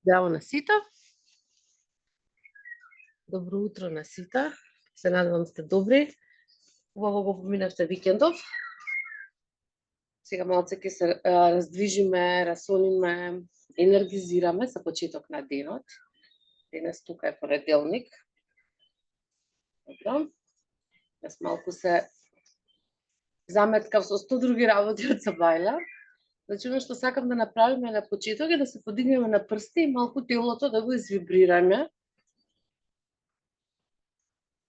Здраво на сите. Добро утро на сите. Се надевам сте добри. Убаво го поминавте викендов. Сега малце ќе се раздвижиме, расониме, енергизираме за почеток на денот. Денес тука е понеделник. Добро. Јас малку се заметкав со 100 други работи од сабајла. Значи, оно што сакам да направиме на почеток е да се подигнеме на прсти и малку телото да го извибрираме.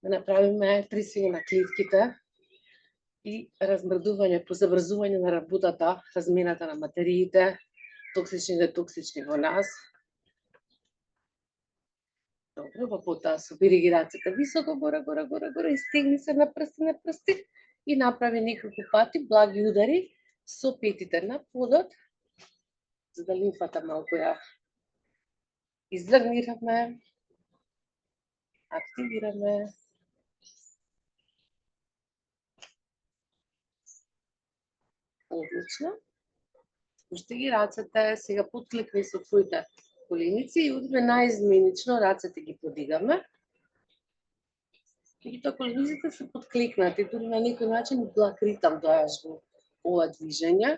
Да направиме тресвиње на клетките и размрдување, позабрзување на работата, размената на материите, токсични и детоксични во нас. Добро, па потоа собери ги рацете високо, горе, и стегни се на прсти и направи неколку пати благи удари со петите на подот, за да лимфата малку ја излагнираме, активираме. Одлично. Спушти ги рацете, сега подкликни со твоите коленици и одиме наизменично, рацете ги подигаме. Меѓутоа колениците се подкликнати, дури на некој начин благ ритам доаѓаш во ова движење.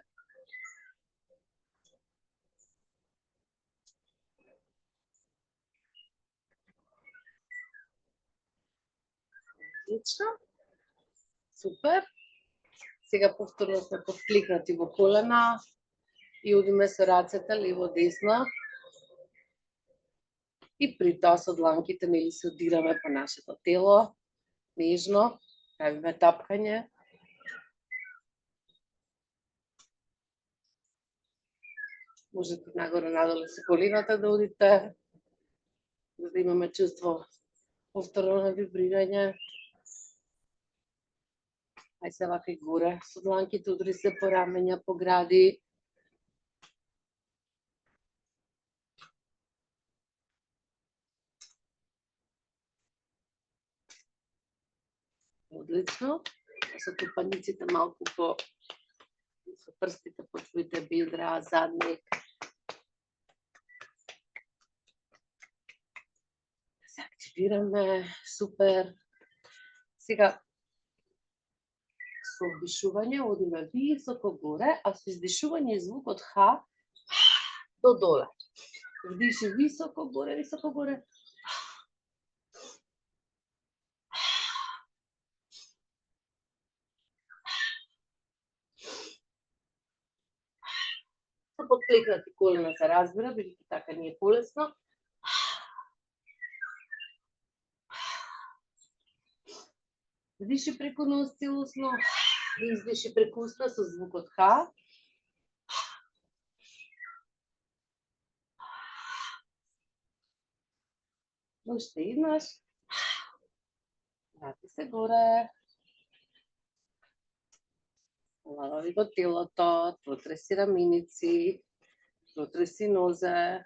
Отлично. Супер. Сега повторно сме подкликнати во колена и одиме со рацете лево-десно. И при тоа со дланките нели се одираме по нашето тело, нежно, правиме тапкање. Можете нагоре-надолу со колената да одите, за да имаме чувство повторно на вибрирање. Ај се вака и горе, со дланките удри се по рамења, по гради. Одлично. Со тупаниците малку по со прстите по твоите бедра, задник. Се активираме, супер. Сега со вдишување одиме високо горе, а со издишување звукот Х до доле. Вдиши високо горе, високо горе. Се подкликнати колена се разбира, бидејќи така ни е полесно. Вдиши преку нос целосно, издиши преку уста со звукот Х. Уште еднаш. Врати се горе. Лавави го телото, протреси раменици, протреси нозе.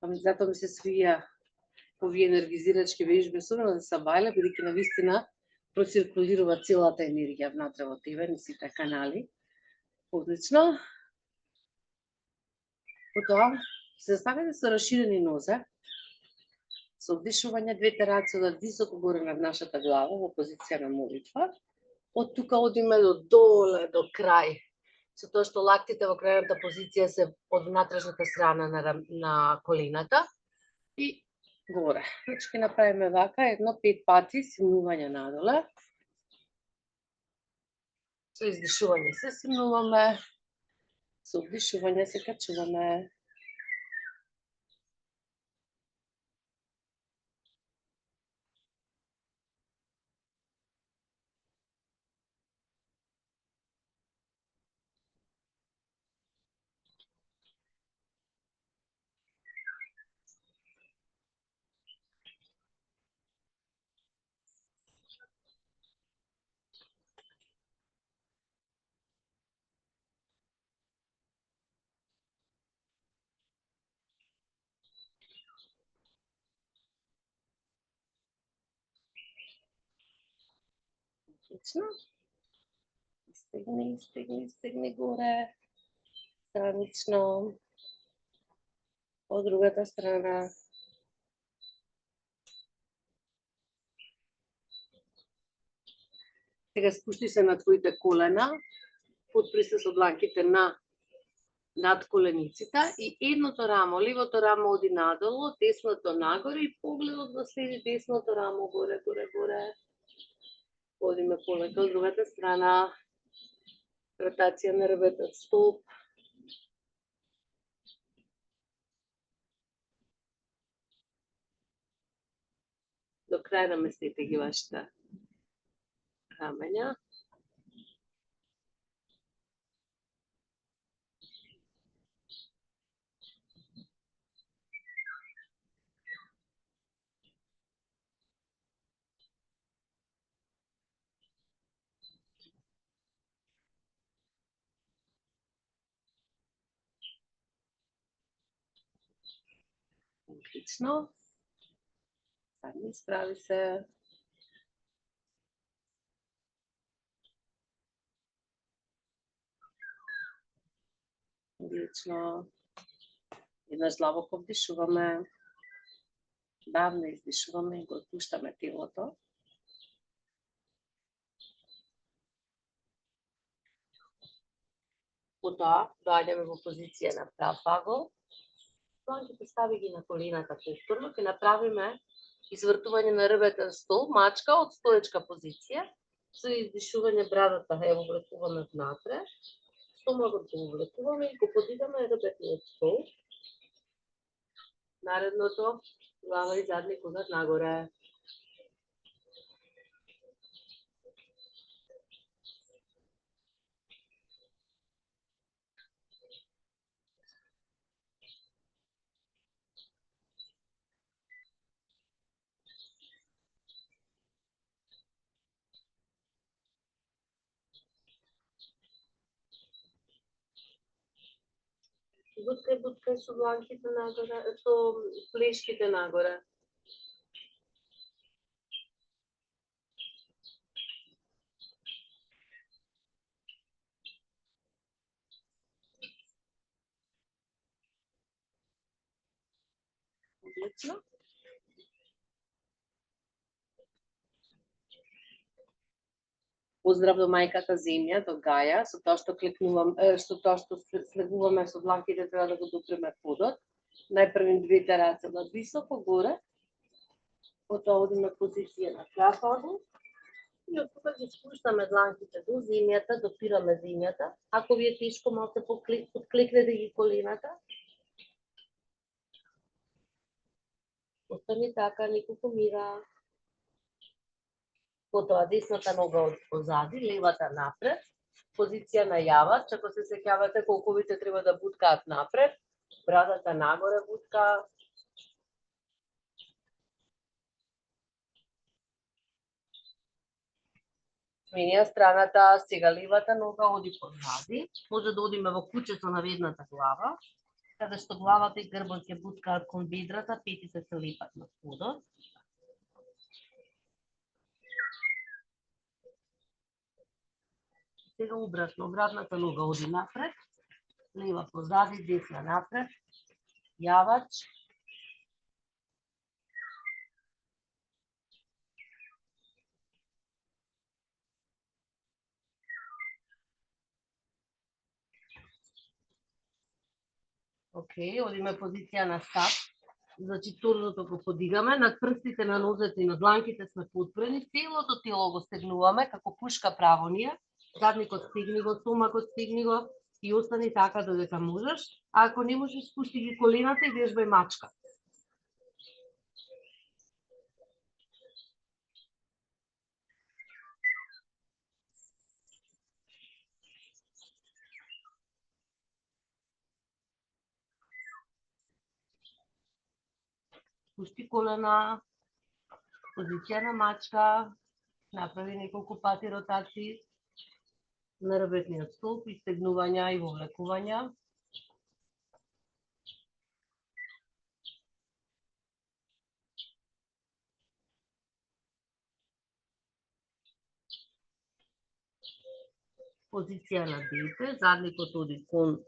Затоа ми се свија овие енергизирачки вежби, особено за сабајле, бидејќи навистина проциркулирува целата енергија внатре во тебе, на сите канали. Одлично. Потоа се заставите со расширени нозе, со вдишување двете раце одат високо горе над нашата глава во позиција на молитва. Од тука одиме до доле, до крај, со тоа што лактите во крајната позиција се од внатрешната страна на колената и горе. Значи ќе направиме вака, 5 пати симнување надоле. Со издишување се симнуваме, со вдишување се качуваме. Отлично. Стегни горе. Странично. од другата страна. Сега спушти се на твоите колена, подпри се со дланките над колениците и едното рамо, левото рамо оди надолу, десното нагоре и погледот да следи десното рамо горе, горе, горе. Одиме полека од другата страна, ротација на рбетот столб. До крај наместете ги вашите рамења. Отлично. Стани, справи се. Одлично. Еднаш длабоко вдишуваме. Давно издишуваме и го отпуштаме телото. Потоа, доаѓаме во позиција на прав агол. Дланките стави ги на колената повторно, ќе направиме извртување на рбетен столб, мачка од стоечка позиција, со издишување брадата ја увлекуваме внатре, стомагот го увлекуваме и го подигаме рбетниот столб. Наредното, глава и задни козак нагоре. Буткај со дланките нагоре, со плешките нагоре. Одлично. Поздрав до мајката земја, до Гаја, со тоа што слегуваме со дланките, треба да го допреме подот. Најпрви двете раце високо горе, потоа одиме позиција на прав агол и од тука ги спуштаме дланките до земјата, допираме земјата. Ако ви е тешко, малку подклекнете ги колената. Остани така, неколку мира. Потоа десната нога од позади, левата напред, позиција на јавач, ако се сеќавате колковите треба да буткаат напред, брадата нагоре бутка. Сменија страната, сега левата нога оди позади, може да одиме во куче со наведната глава, каде што главата и грбот ќе буткаат кон бедрата, петите се лепат на подот. Сега обратната нога оди напред, лева позади, десна напред, јавач. Океј, одиме позиција на стап. Значи, торзото го подигаме, над прстите на нозете и на дланките сме подпрени, целото тело го стегнуваме, како пушка право ние. Задникот стегни го, стомакот стегни го и остани така додека можеш. А ако не можеш, спушти ги колената и вежбај мачка. Спушти колена, позиција на мачка, направи неколку пати ротации на рбетниот столб, истегнувања и вовлекувања. Позиција на дете, задникот оди кон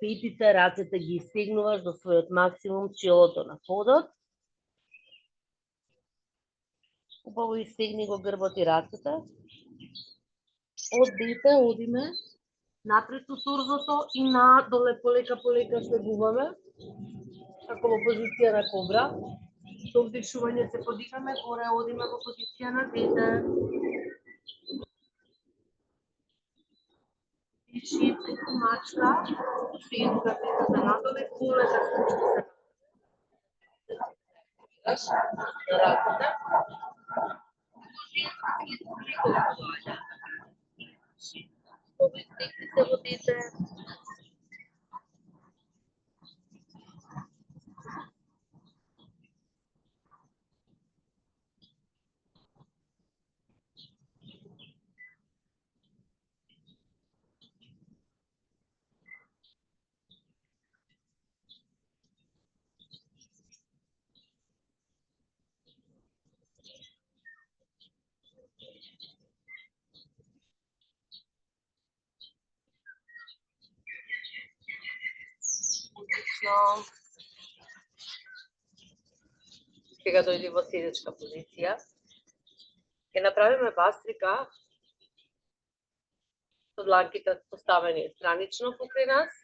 Петите рацете ги стегнуваш до својот максимум, челото на подот. Убаво истегни го грбот и рацете. Од дете одиме напред со торзото и надоле полека слегуваме, како во позиција на кобра. Со вдишување се подигаме, горе одиме во позиција на дете. Диши преку мачка, стегнува децата надоле, полека спушти се. Рацете. Стегни се во дете. Сега дојди во седечка позиција. Ќе направиме бастрика со дланките поставени странично покрај нас.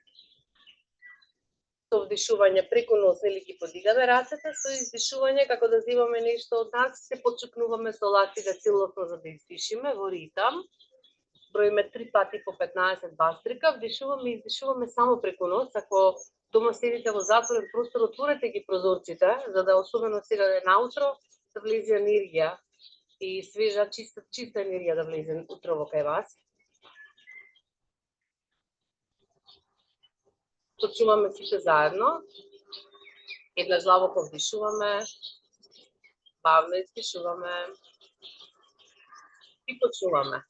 Со вдишување преку нос или ги подигаме рацете, со издишување како да земаме нешто од нас, се почукнуваме со лактите целосно за да издишиме во ритам. Броиме 3 пати по 15 бастрика, вдишуваме и издишуваме само преку нос. Ако дома седите во затворен простор, отворете ги прозорците, за да особено сега е наутро, да влезе енергија и свежа, чиста енергија да влезе утрово кај вас. Почуваме сите заедно. Еднаш длабоко вдишуваме, бавно издишуваме и почуваме.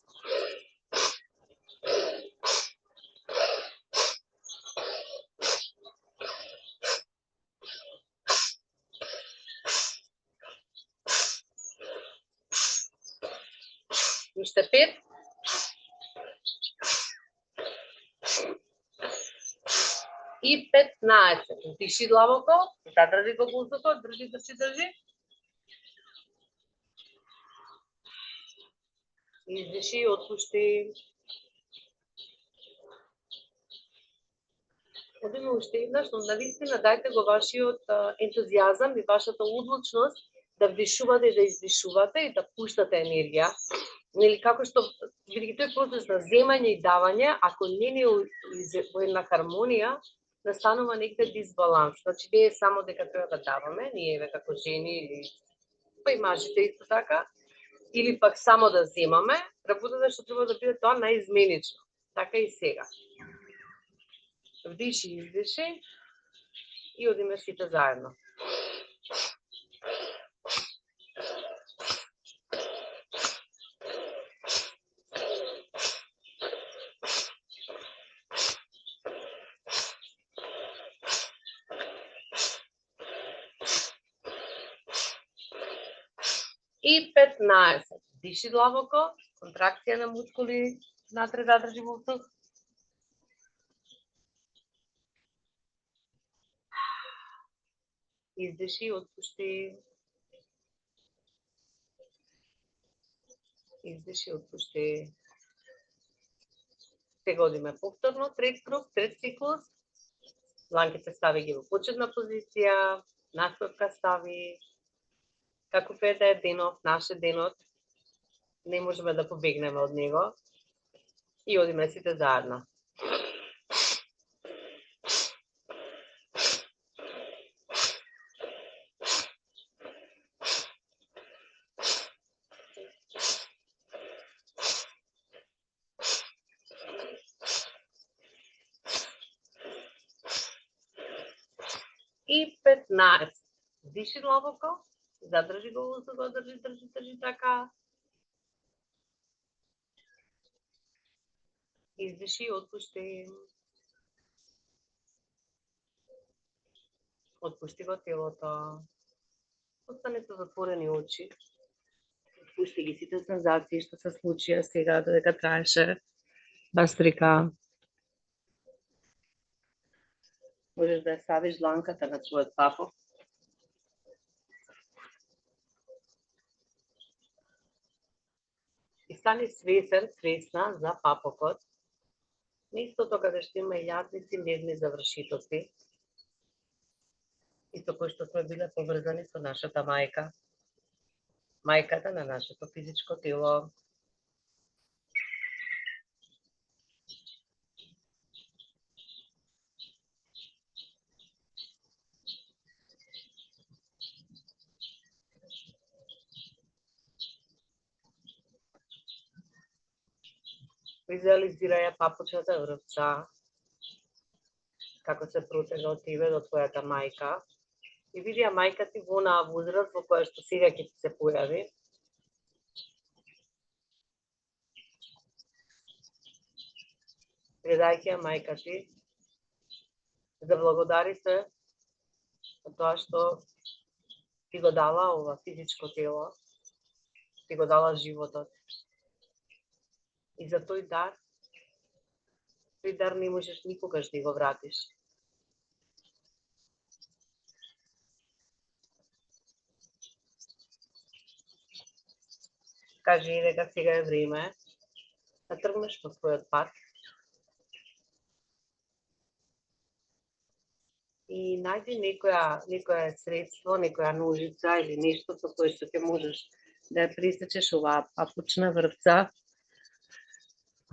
Уште 5. И 15. Диши длабоко, задржи го воздухот, држи. Издиши и отпушти. Одиме уште еднаш, но навистина дајте го вашиот ентузијазам и вашата одлучност да вдишувате и да издишувате и да пуштате енергија. Нели како што бидејќи тој процес на земање и давање, ако не е во една хармонија, настанува некој дисбаланс. Значи не е само дека треба да даваме, ние како жени или па и мажите исто така, или пак само да земаме, работата што треба да биде тоа наизменично. Така и сега. Вдиши, издиши и одиме сите заедно. И 15. Диши длабоко, контракција на мускули, внатре задржи воздух. Издиши, отпушти. Издиши, отпушти. Сега одиме повторно, трет круг, трет циклус. Дланките стави ги во почетна позиција, наскока стави. Каков е да е денот, нашиот денот, не можеме да побегнеме од него. И одиме сите заедно. И 15. Диши длабоко, задржи го воздухот, држи така. Издиши, отпушти. Отпушти го телото. Останете затворени очи. Отпушти ги сите сензации што се случија сега, додека траеше бастрика. Можеш да ја ставиш дланката на твојот папок. И стани свесен, свесна за папокот. Местото каде што има илјадници нивни завршитоци, исто кои што сме биле поврзани со нашата мајка, мајката на нашето физичко тело. Визуализирај папучната врвца, како се протега од тебе до твојата мајка. И види ја мајка ти во онаа возраст во која што сега ќе ти се појави. Гледајќи ја мајка ти, да благодари се за тоа што ти го дала ова физичко тело, ти го дала животот. И за тој дар не можеш никогаш да го вратиш. Кажи дека сега е време да тргнеш по својот пат и најди некоја средство, некоја ножица или нешто со кое што ќе можеш да ја пресечеш оваа папучна врвца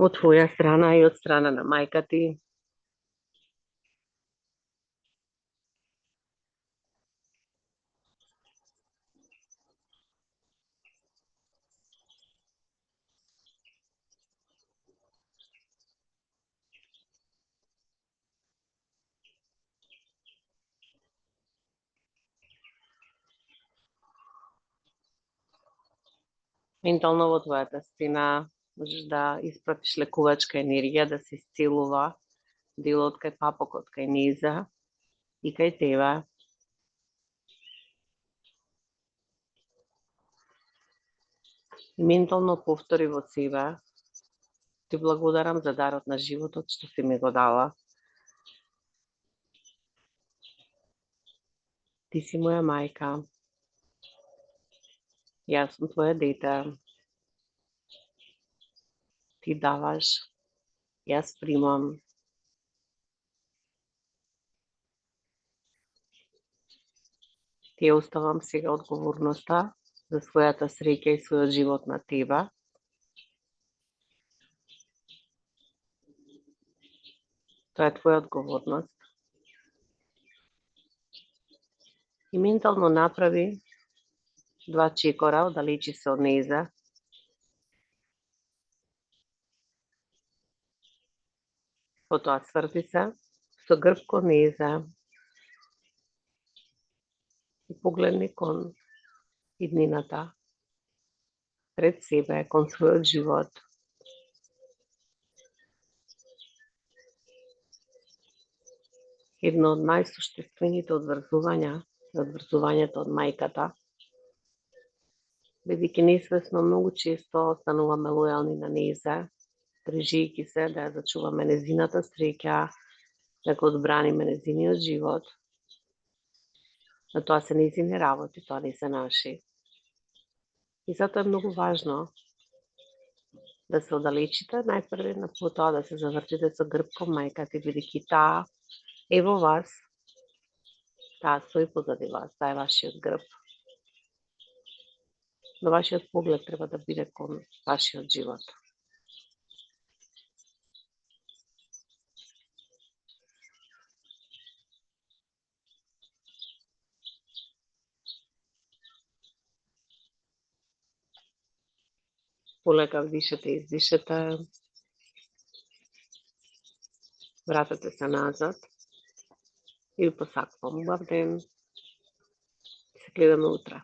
од твоја страна и од страна на мајка ти. Ментално во твојата спина можеш да испратиш лекувачка енергија да се исцелува делот кај папокот, кај низа и кај тебе. И ментално повтори во себе: ти благодарам за дарот на животот што си ми го дала. Ти си моја мајка. Јас сум твое дете. Ти даваш, јас примам. Ти ја оставам сега одговорноста за својата среќа и својот живот на тебе. Тоа е твоја одговорност. И ментално направи 2 чекора, оддалечи се од нејза. Потоа сврти се со грб кон нејза и погледни кон иднината, пред себе, кон својот живот. Едно од најсуштествените одврзувања е одврзувањето од мајката. Бидејќи несвесно многу често остануваме лојални на нејза, грижејќи се да ја зачуваме незината среќа, да го одбраниме незиниот живот. Но тоа се незини работи, тоа не се наши. И затоа е многу важно да се оддалечите најпрве, на потоа да се завртите со грб кон мајка ти, бидејќи таа е во вас, таа стои позади вас, таа е вашиот грб. Но вашиот поглед треба да биде кон вашиот живот. Полека вдишете и издишете. Вратете се назад. И ви посакувам убав ден. Се гледаме утре.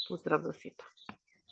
Поздрав до сите.